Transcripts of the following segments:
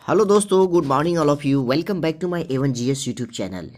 Hello दोस्तों, good morning all of you. Welcome back to my Avon GS YouTube channel.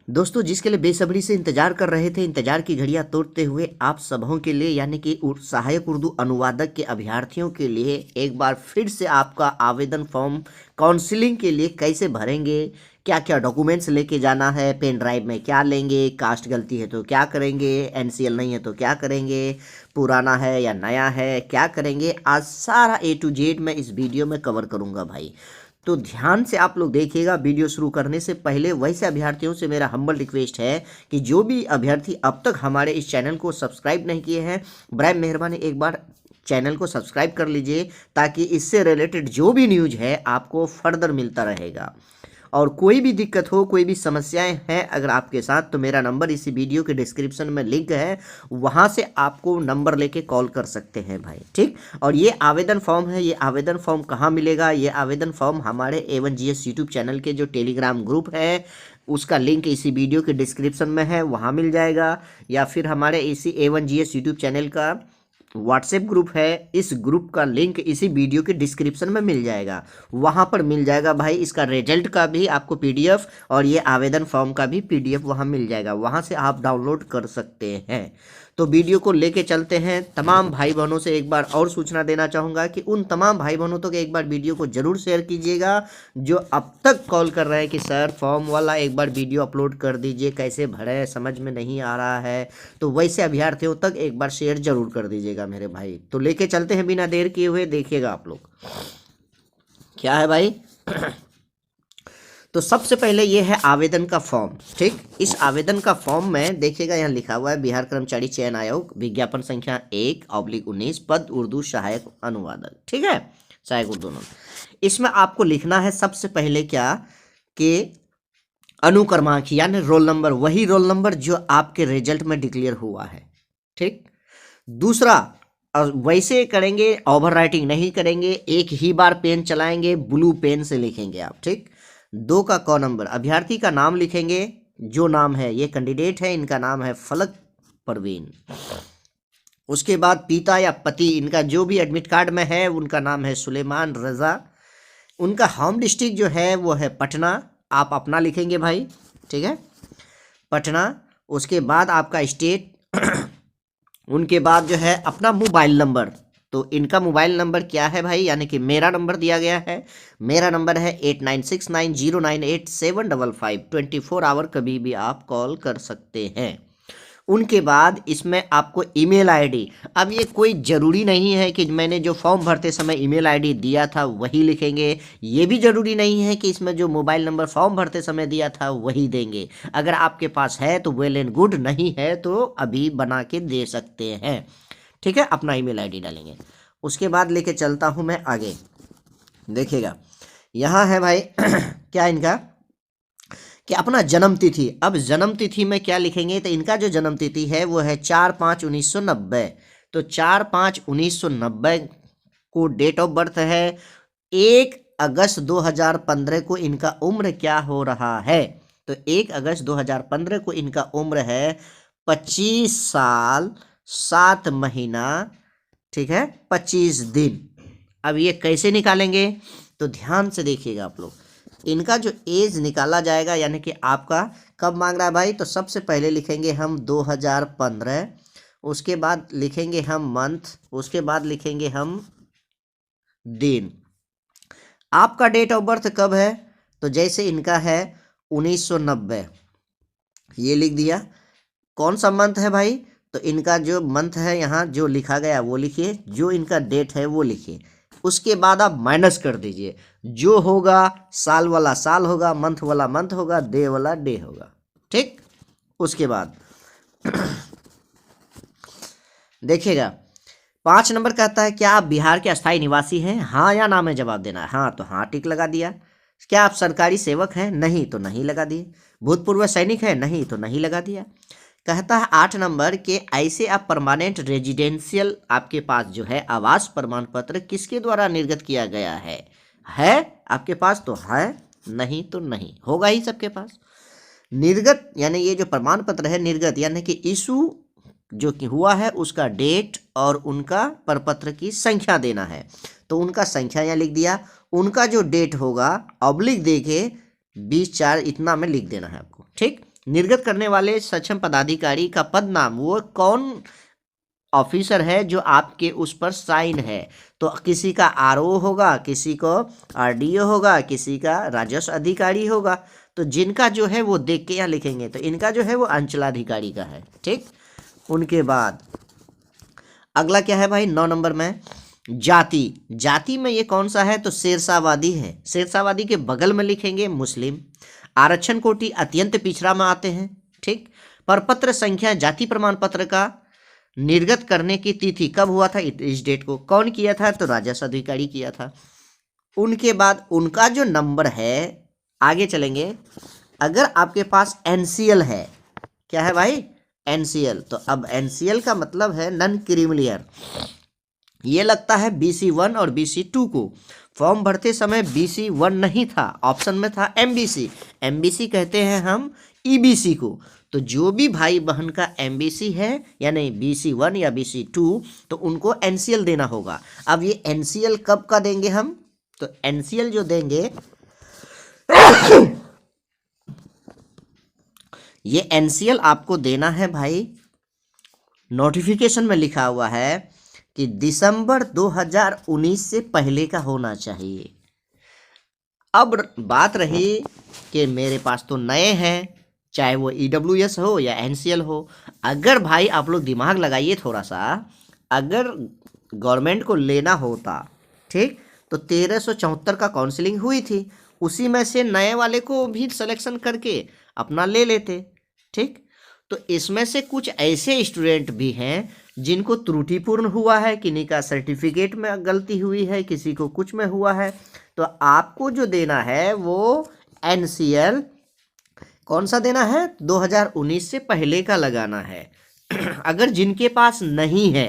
दोस्तों, जिसके लिए बेसब्री से इंतजार कर रहे थे, इंतजार की घड़ियां तोड़ते हुए आप सबों के लिए यानी कि सहायक उर्दू अनुवादक के अभ्यर्थियों के लिए एक बार फिर से आपका आवेदन फॉर्म काउंसलिंग के लिए कैसे भरेंगे, क्या क्या डॉक्यूमेंट्स लेके जाना है, पेन ड्राइव में क्या लेंगे, कास्ट गलती है तो क्या करेंगे, एनसीएल नहीं है तो क्या करेंगे, पुराना है या नया है क्या करेंगे, आज सारा ए टू जेड मैं इस वीडियो में कवर करूंगा भाई। तो ध्यान से आप लोग देखिएगा। वीडियो शुरू करने से पहले वैसे अभ्यर्थियों से मेरा हम्बल रिक्वेस्ट है कि जो भी अभ्यर्थी अब तक हमारे इस चैनल को सब्सक्राइब नहीं किए हैं, बराए मेहरबानी एक बार चैनल को सब्सक्राइब कर लीजिए, ताकि इससे रिलेटेड जो भी न्यूज है आपको फर्दर मिलता रहेगा। और कोई भी दिक्कत हो, कोई भी समस्याएं हैं अगर आपके साथ, तो मेरा नंबर इसी वीडियो के डिस्क्रिप्शन में लिंक है, वहां से आपको नंबर लेके कॉल कर सकते हैं भाई, ठीक। और ये आवेदन फॉर्म है, ये आवेदन फॉर्म कहाँ मिलेगा? ये आवेदन फॉर्म हमारे A1 GS यूट्यूब चैनल के जो टेलीग्राम ग्रुप है उसका लिंक इसी वीडियो के डिस्क्रिप्शन में है, वहाँ मिल जाएगा। या फिर हमारे इसी A1 GS यूट्यूब चैनल का व्हाट्सएप ग्रुप है, इस ग्रुप का लिंक इसी वीडियो के डिस्क्रिप्शन में मिल जाएगा, वहाँ पर मिल जाएगा भाई। इसका रिजल्ट का भी आपको पीडीएफ और ये आवेदन फॉर्म का भी पीडीएफ वहाँ मिल जाएगा, वहाँ से आप डाउनलोड कर सकते हैं। तो वीडियो को लेके चलते हैं। तमाम भाई बहनों से एक बार और सूचना देना चाहूँगा कि उन तमाम भाई बहनों तक एक बार वीडियो को ज़रूर शेयर कीजिएगा जो अब तक कॉल कर रहे हैं कि सर फॉर्म वाला एक बार वीडियो अपलोड कर दीजिए, कैसे भरें समझ में नहीं आ रहा है। तो वैसे अभ्यर्थियों तक एक बार शेयर जरूर कर दीजिएगा मेरे भाई। तो लेके चलते हैं बिना देर किए हुए, देखिएगा आप लोग क्या है भाई। तो सबसे पहले ये है आवेदन का फॉर्म, ठीक। इस आवेदन का फॉर्म में देखिएगा यहाँ लिखा हुआ है बिहार कर्मचारी चयन आयोग, विज्ञापन संख्या 1/19, पद उर्दू सहायक अनुवादक, ठीक है, सहायक उर्दू अनुवादक। इसमें आपको लिखना है सबसे पहले क्या कि अनुक्रमांक यानी रोल नंबर, वही रोल नंबर जो आपके रिजल्ट में डिक्लेयर हुआ है, ठीक। दूसरा, और वैसे करेंगे, ओवर राइटिंग नहीं करेंगे, एक ही बार पेन चलाएंगे, ब्लू पेन से लिखेंगे आप, ठीक। 2 का क नंबर, अभ्यर्थी का नाम लिखेंगे, जो नाम है, ये कैंडिडेट है, इनका नाम है फलक परवीन। उसके बाद पिता या पति, इनका जो भी एडमिट कार्ड में है उनका नाम है सुलेमान रजा। उनका होम डिस्ट्रिक्ट जो है वो है पटना, आप अपना लिखेंगे भाई, ठीक है, पटना। उसके बाद आपका स्टेट उनके बाद जो है अपना मोबाइल नंबर। तो इनका मोबाइल नंबर क्या है भाई, यानी कि मेरा नंबर दिया गया है, मेरा नंबर है 8969098755, 24 आवर कभी भी आप कॉल कर सकते हैं। उनके बाद इसमें आपको ईमेल आईडी, अब ये कोई ज़रूरी नहीं है कि मैंने जो फॉर्म भरते समय ईमेल आईडी दिया था वही लिखेंगे, ये भी ज़रूरी नहीं है कि इसमें जो मोबाइल नंबर फॉर्म भरते समय दिया था वही देंगे। अगर आपके पास है तो वेल एंड गुड, नहीं है तो अभी बना के दे सकते हैं, ठीक है, अपना ईमेल आईडी डालेंगे। उसके बाद लेके चलता हूँ मैं आगे, देखिएगा यहाँ है भाई क्या इनका कि अपना जन्म तिथि। अब जन्म तिथि में क्या लिखेंगे, तो इनका जो जन्म तिथि है वो है 4/5/1990। तो 4/5/1990 को डेट ऑफ बर्थ है। 1 अगस्त 2015 को इनका उम्र क्या हो रहा है, तो 1 अगस्त 2015 को इनका उम्र है 25 साल 7 महीना, ठीक है, 25 दिन। अब ये कैसे निकालेंगे, तो ध्यान से देखिएगा आप लोग। इनका जो एज निकाला जाएगा, यानी कि आपका कब मांग रहा है भाई, तो सबसे पहले लिखेंगे हम 2015, उसके बाद लिखेंगे हम मंथ, उसके बाद लिखेंगे हम दिन। आपका डेट ऑफ बर्थ कब है, तो जैसे इनका है 1990, ये लिख दिया। कौन सा मंथ है भाई, तो इनका जो मंथ है यहाँ जो लिखा गया वो लिखिए, जो इनका डेट है वो लिखिए। उसके बाद आप माइनस कर दीजिए, जो होगा साल वाला साल होगा, मंथ वाला मंथ होगा, डे वाला डे होगा, ठीक। उसके बाद देखिएगा 5 नंबर कहता है क्या आप बिहार के अस्थायी निवासी हैं, हाँ या ना में जवाब देना है। हाँ तो हाँ टिक लगा दिया। क्या आप सरकारी सेवक हैं, नहीं तो नहीं लगा दिए। भूतपूर्व सैनिक है, नहीं तो नहीं लगा दिया। कहता है 8 नंबर के ऐसे आप परमानेंट रेजिडेंशियल, आपके पास जो है आवास प्रमाण पत्र किसके द्वारा निर्गत किया गया है आपके पास तो है, नहीं तो नहीं, होगा ही सबके पास। निर्गत यानी ये जो प्रमाण पत्र है, निर्गत यानी कि इशू जो कि हुआ है उसका डेट और उनका प्रपत्र की संख्या देना है, तो उनका संख्या यहाँ लिख दिया। उनका जो डेट होगा ऑब्लिक देके 20/4 इतना में लिख देना है आपको। ठीक, निर्गत करने वाले सक्षम पदाधिकारी का पद नाम, वो कौन ऑफिसर है जो आपके उस पर साइन है। तो किसी का आरओ होगा, किसी को आरडीओ होगा, किसी का राजस्व अधिकारी होगा। तो जिनका जो है वो देख के यहाँ लिखेंगे। तो इनका जो है वो अंचलाधिकारी का है। ठीक, उनके बाद अगला क्या है भाई 9 नंबर में, जाति। जाति में ये कौन सा है, तो शेरशाहवादी है। शेरशाहवादी के बगल में लिखेंगे मुस्लिम। आरक्षण कोटि अत्यंत पिछड़ा में आते हैं। ठीक, प्रपत्र संख्या, जाति प्रमाण पत्र का निर्गत करने की तिथि कब हुआ था, इस डेट को। कौन किया था, तो राजस्व अधिकारी किया था। उनके बाद उनका जो नंबर है, आगे चलेंगे, अगर आपके पास एनसीएल है, क्या है भाई, एनसीएल। तो अब एनसीएल का मतलब है नॉन क्रीमिलियर। ये लगता है BC1 और BC2 को। फॉर्म भरते समय BC1 नहीं था, ऑप्शन में था MBC। MBC कहते हैं हम EBC को। तो जो भी भाई बहन का MBC है यानी BC1 या BC2, तो उनको NCL देना होगा। अब ये NCL कब का देंगे हम, तो NCL जो देंगे ये NCL आपको देना है भाई, नोटिफिकेशन में लिखा हुआ है कि दिसंबर 2019 से पहले का होना चाहिए। अब बात रही कि मेरे पास तो नए हैं, चाहे वो EWS हो या NCL हो। अगर भाई आप लोग दिमाग लगाइए थोड़ा सा, अगर गवर्नमेंट को लेना होता, ठीक, तो 1374 का काउंसलिंग हुई थी, उसी में से नए वाले को भी सिलेक्शन करके अपना ले लेते। ठीक, तो इसमें से कुछ ऐसे स्टूडेंट भी हैं जिनको त्रुटिपूर्ण हुआ है, किन्हीं का सर्टिफिकेट में गलती हुई है, किसी को कुछ में हुआ है। तो आपको जो देना है वो NCL कौन सा देना है, 2019 से पहले का लगाना है। अगर जिनके पास नहीं है,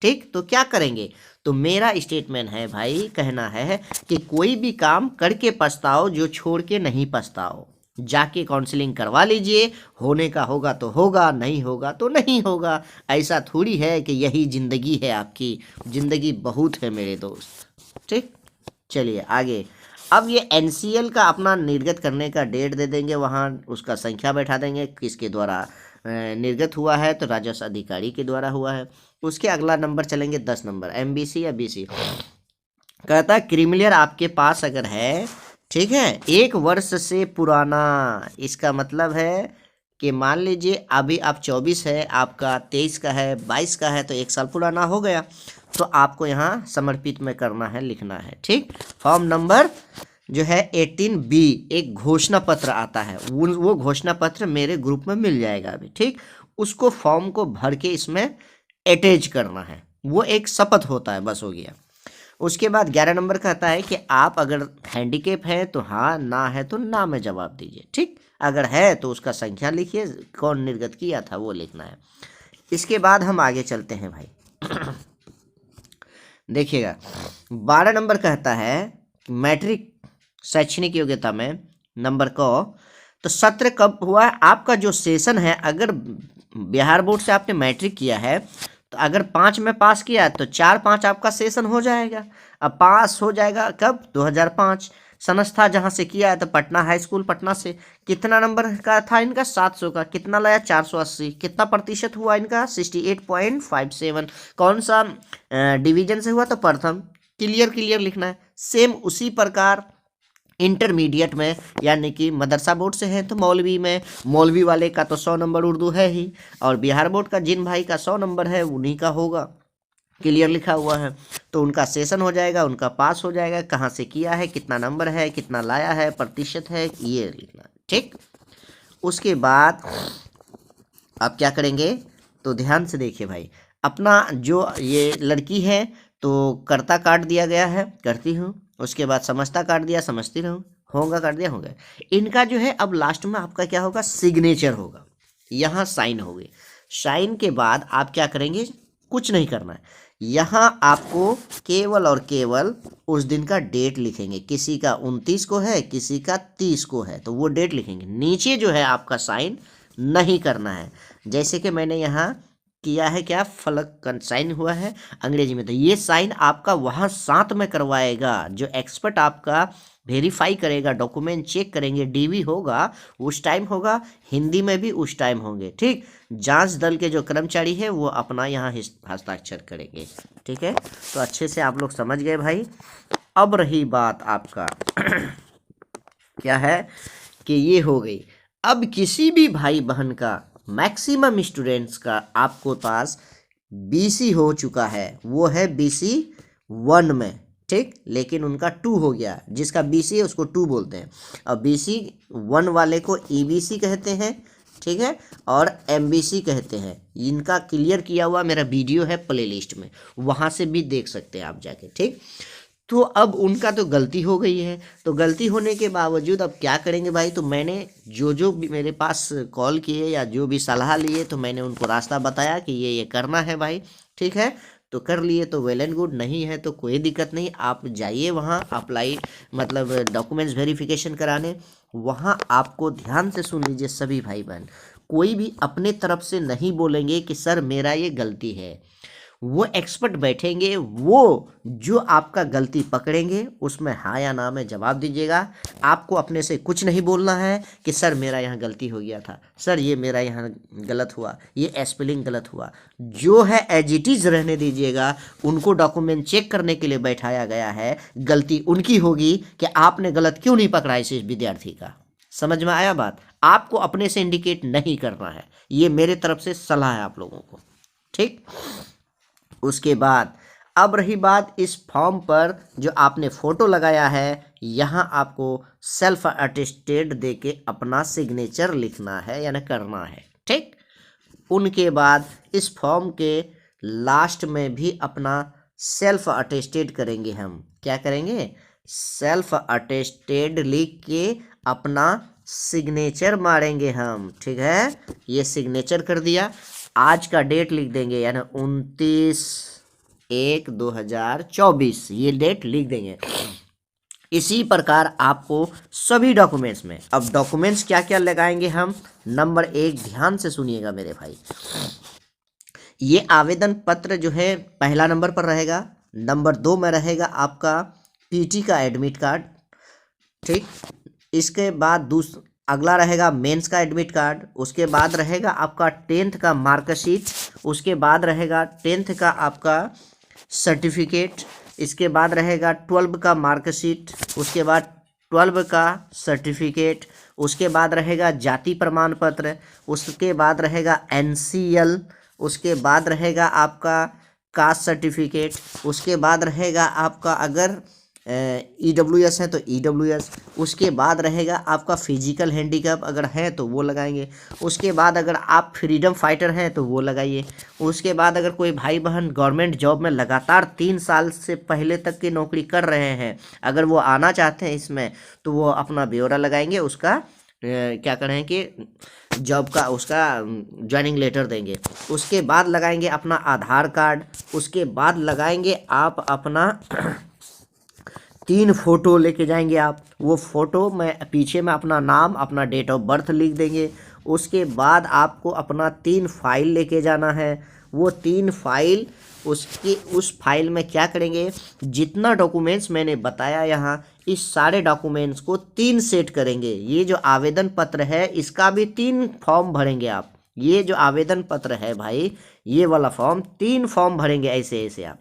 ठीक, तो क्या करेंगे, तो मेरा स्टेटमेंट है भाई, कहना है कि कोई भी काम करके पछताओ, जो छोड़ के नहीं पछताओ। जाके काउंसलिंग करवा लीजिए, होने का होगा तो होगा, नहीं होगा तो नहीं होगा। ऐसा थोड़ी है कि यही ज़िंदगी है आपकी, ज़िंदगी बहुत है मेरे दोस्त। ठीक, चलिए आगे। अब ये NCL का अपना निर्गत करने का डेट दे देंगे, वहाँ उसका संख्या बैठा देंगे, किसके द्वारा निर्गत हुआ है, तो राजस्व अधिकारी के द्वारा हुआ है। उसके अगला नंबर चलेंगे 10 नंबर, MBC या BC। कहता है क्रीमिलियर आपके पास अगर है, ठीक है, 1 वर्ष से पुराना, इसका मतलब है कि मान लीजिए अभी आप 24 है, आपका 23 का है, 22 का है, तो 1 साल पुराना हो गया। तो आपको यहाँ समर्पित में करना है, लिखना है। ठीक, फॉर्म नंबर जो है 18B एक घोषणा पत्र आता है, वो घोषणा पत्र मेरे ग्रुप में मिल जाएगा अभी। ठीक, उसको फॉर्म को भर के इसमें अटैच करना है, वो एक शपथ होता है, बस हो गया। उसके बाद 11 नंबर कहता है कि आप अगर हैंडीकेप हैं तो हाँ, ना है तो ना में जवाब दीजिए। ठीक, अगर है तो उसका संख्या लिखिए, कौन निर्गत किया था वो लिखना है। इसके बाद हम आगे चलते हैं भाई। देखिएगा 12 नंबर कहता है मैट्रिक शैक्षणिक योग्यता में नंबर को, तो सत्र कब हुआ है, आपका जो सेशन है, अगर बिहार बोर्ड से आपने मैट्रिक किया है, तो अगर 5 में पास किया तो 4-5 आपका सेशन हो जाएगा। अब पास हो जाएगा कब, 2005। संस्था जहाँ से किया है तो पटना हाई स्कूल पटना से। कितना नंबर का था इनका, 700 का। कितना लाया, 480। कितना प्रतिशत हुआ इनका, 68.57। कौन सा डिवीजन से हुआ, तो प्रथम। क्लियर लिखना है। सेम उसी प्रकार इंटरमीडिएट में, यानी कि मदरसा बोर्ड से है तो मौलवी में, मौलवी वाले का तो 100 नंबर उर्दू है ही, और बिहार बोर्ड का जिन भाई का 100 नंबर है उन्हीं का होगा, क्लियर लिखा हुआ है। तो उनका सेशन हो जाएगा, उनका पास हो जाएगा। कहाँ से किया है, कितना नंबर है, कितना लाया है, प्रतिशत है, ये लिखना। ठीक, उसके बाद आप क्या करेंगे, तो ध्यान से देखिए भाई, अपना जो ये लड़की है तो कर्ता काट दिया गया है, करती हूँ। उसके बाद समझता काट दिया, समझती रहूँ। होगा काट दिया, होगा। इनका जो है अब लास्ट में आपका क्या होगा, सिग्नेचर होगा, यहाँ साइन होगी। साइन के बाद आप क्या करेंगे, कुछ नहीं करना है, यहाँ आपको केवल और केवल उस दिन का डेट लिखेंगे। किसी का 29 को है, किसी का 30 को है, तो वो डेट लिखेंगे। नीचे जो है आपका साइन नहीं करना है। जैसे कि मैंने यहाँ किया है, क्या फलक का साइन हुआ है अंग्रेजी में, तो ये साइन आपका वहाँ साथ में करवाएगा। जो एक्सपर्ट आपका वेरीफाई करेगा, डॉक्यूमेंट चेक करेंगे, डीवी होगा उस टाइम होगा, हिंदी में भी उस टाइम होंगे। ठीक, जांच दल के जो कर्मचारी है वो अपना यहाँ हस्ताक्षर करेंगे। ठीक है, तो अच्छे से आप लोग समझ गए भाई। अब रही बात आपका क्या है कि ये हो गई। अब किसी भी भाई बहन का, मैक्सिमम स्टूडेंट्स का आपको पास बीसी हो चुका है, वो है बीसी 1 में। ठीक, लेकिन उनका 2 हो गया, जिसका बीसी है उसको 2 बोलते हैं। अब बीसी 1 वाले को ईबीसी कहते हैं, ठीक है, और एमबीसी कहते हैं। इनका क्लियर किया हुआ मेरा वीडियो है प्लेलिस्ट में, वहाँ से भी देख सकते हैं आप जाके। ठीक, तो अब उनका तो गलती हो गई है, तो गलती होने के बावजूद अब क्या करेंगे भाई, तो मैंने जो भी मेरे पास कॉल किए या जो भी सलाह लिए, तो मैंने उनको रास्ता बताया कि ये करना है भाई। ठीक है, तो कर लिए तो वेल एंड गुड, नहीं है तो कोई दिक्कत नहीं, आप जाइए वहाँ अप्लाई मतलब डॉक्यूमेंट्स वेरिफिकेशन कराने। वहाँ आपको ध्यान से सुन लीजिए सभी भाई बहन, कोई भी अपने तरफ से नहीं बोलेंगे कि सर मेरा ये गलती है। वो एक्सपर्ट बैठेंगे, वो जो आपका गलती पकड़ेंगे उसमें हाँ या ना में जवाब दीजिएगा। आपको अपने से कुछ नहीं बोलना है कि सर मेरा यहाँ गलती हो गया था, सर ये मेरा यहाँ गलत हुआ, ये स्पेलिंग गलत हुआ। जो है एज इट इज़ रहने दीजिएगा। उनको डॉक्यूमेंट चेक करने के लिए बैठाया गया है, गलती उनकी होगी कि आपने गलत क्यों नहीं पकड़ा इस विद्यार्थी का। समझ में आया बात? आपको अपने से इंडिकेट नहीं करना है, ये मेरे तरफ से सलाह है आप लोगों को। ठीक, उसके बाद अब रही बात इस फॉर्म पर जो आपने फ़ोटो लगाया है, यहाँ आपको सेल्फ अटेस्टेड दे के अपना सिग्नेचर लिखना है यानी करना है। ठीक, उनके बाद इस फॉर्म के लास्ट में भी अपना सेल्फ अटेस्टेड करेंगे हम। क्या करेंगे? सेल्फ अटेस्टेड लिख के अपना सिग्नेचर मारेंगे हम। ठीक है, ये सिग्नेचर कर दिया, आज का डेट लिख देंगे यानी 29/1/2024, ये डेट लिख देंगे। इसी प्रकार आपको सभी डॉक्यूमेंट्स में, अब डॉक्यूमेंट्स क्या क्या लगाएंगे हम, नंबर 1 ध्यान से सुनिएगा मेरे भाई, ये आवेदन पत्र जो है पहला नंबर पर रहेगा। नंबर 2 में रहेगा आपका पीटी का एडमिट कार्ड। ठीक, इसके बाद अगला रहेगा मेंस का एडमिट कार्ड। उसके बाद रहेगा आपका 10th का मार्कशीट। उसके बाद रहेगा 10th का आपका सर्टिफिकेट। इसके बाद रहेगा 12 का मार्कशीट। उसके बाद 12 का सर्टिफिकेट। उसके बाद रहेगा जाति प्रमाण पत्र। उसके बाद रहेगा NCL। उसके बाद रहेगा आपका कास्ट सर्टिफिकेट। उसके बाद रहेगा आपका अगर EWS है तो EWS। उसके बाद रहेगा आपका फिजिकल हैंडीकैप अगर है तो वो लगाएंगे। उसके बाद अगर आप फ्रीडम फाइटर हैं तो वो लगाइए। उसके बाद अगर कोई भाई बहन गवर्नमेंट जॉब में लगातार 3 साल से पहले तक की नौकरी कर रहे हैं, अगर वो आना चाहते हैं इसमें, तो वो अपना ब्यौरा लगाएंगे, उसका क्या करें कि जॉब का उसका ज्वाइनिंग लेटर देंगे। उसके बाद लगाएंगे अपना आधार कार्ड। उसके बाद लगाएंगे आप अपना 3 फोटो लेके जाएंगे आप। वो फ़ोटो में पीछे में अपना नाम, अपना डेट ऑफ बर्थ लिख देंगे। उसके बाद आपको अपना 3 फाइल लेके जाना है। वो 3 फाइल, उस फाइल में क्या करेंगे, जितना डॉक्यूमेंट्स मैंने बताया यहाँ, इस सारे डॉक्यूमेंट्स को 3 सेट करेंगे। ये जो आवेदन पत्र है इसका भी 3 फॉर्म भरेंगे आप। ये जो आवेदन पत्र है भाई, ये वाला फॉर्म 3 फॉर्म भरेंगे ऐसे ऐसे आप।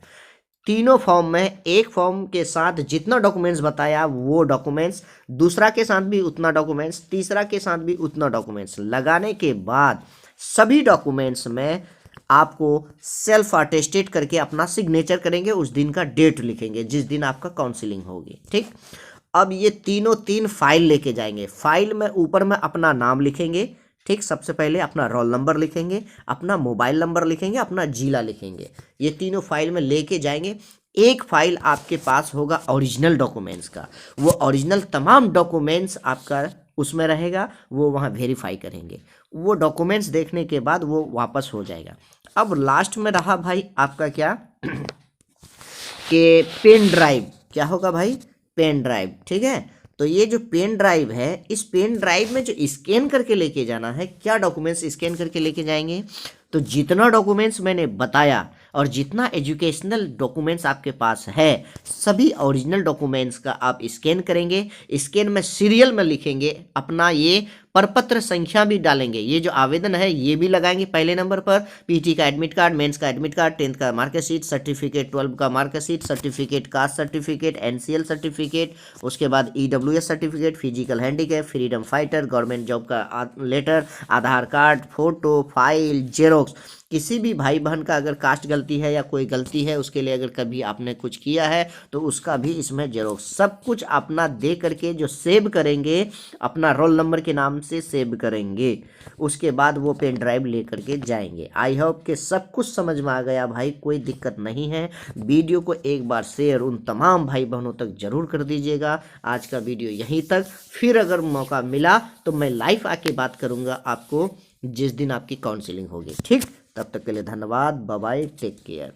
तीनों फॉर्म में एक फॉर्म के साथ जितना डॉक्यूमेंट्स बताया वो डॉक्यूमेंट्स, दूसरा के साथ भी उतना डॉक्यूमेंट्स, तीसरा के साथ भी उतना डॉक्यूमेंट्स लगाने के बाद सभी डॉक्यूमेंट्स में आपको सेल्फ अटेस्टेड करके अपना सिग्नेचर करेंगे। उस दिन का डेट लिखेंगे जिस दिन आपका काउंसलिंग होगी। ठीक, अब ये तीनों 3 फाइल लेके जाएंगे। फाइल में ऊपर में अपना नाम लिखेंगे। ठीक, सबसे पहले अपना रोल नंबर लिखेंगे, अपना मोबाइल नंबर लिखेंगे, अपना जिला लिखेंगे। ये तीनों फाइल में लेके जाएंगे। एक फाइल आपके पास होगा ओरिजिनल डॉक्यूमेंट्स का, वो ओरिजिनल तमाम डॉक्यूमेंट्स आपका उसमें रहेगा, वो वहाँ वेरीफाई करेंगे। वो डॉक्यूमेंट्स देखने के बाद वो वापस हो जाएगा। अब लास्ट में रहा भाई आपका क्या कि पेन ड्राइव। क्या होगा भाई? Pen drive. ठीक है, तो ये जो पेन ड्राइव है, इस पेन ड्राइव में जो स्कैन करके लेके जाना है, क्या डॉक्यूमेंट्स स्कैन करके लेके जाएंगे, तो जितना डॉक्यूमेंट्स मैंने बताया और जितना एजुकेशनल डॉक्यूमेंट्स आपके पास है, सभी ओरिजिनल डॉक्यूमेंट्स का आप स्कैन करेंगे, स्कैन में सीरियल में लिखेंगे, अपना ये प्रपत्र संख्या भी डालेंगे, ये जो आवेदन है ये भी लगाएंगे पहले नंबर पर, पीटी का एडमिट कार्ड, मेंस का एडमिट कार्ड, 10th का मार्कशीट, सर्टिफिकेट 12 का marksheet, certificate, caste certificate, NCL certificate, उसके बाद EWS certificate, physical handicap, freedom fighter, government job का लेटर, आधार कार्ड, फोटो, फाइल, जेरोक्स। किसी भी भाई बहन का अगर कास्ट गलती है या कोई गलती है उसके लिए अगर कभी आपने कुछ किया है तो उसका भी इसमें जेरोक्स, सब कुछ अपना दे करके जो सेव करेंगे, अपना रोल नंबर के नाम से सेव करेंगे, उसके बाद वो पेन ड्राइव ले करके जाएंगे। आई होप कि सब कुछ समझ में आ गया भाई, कोई दिक्कत नहीं है। वीडियो को एक बार शेयर उन तमाम भाई बहनों तक जरूर कर दीजिएगा। आज का वीडियो यहीं तक, फिर अगर मौका मिला तो मैं लाइव आके बात करूंगा आपको जिस दिन आपकी काउंसलिंग होगी। ठीक, तब तक के लिए धन्यवाद, बाय बाय, टेक केयर।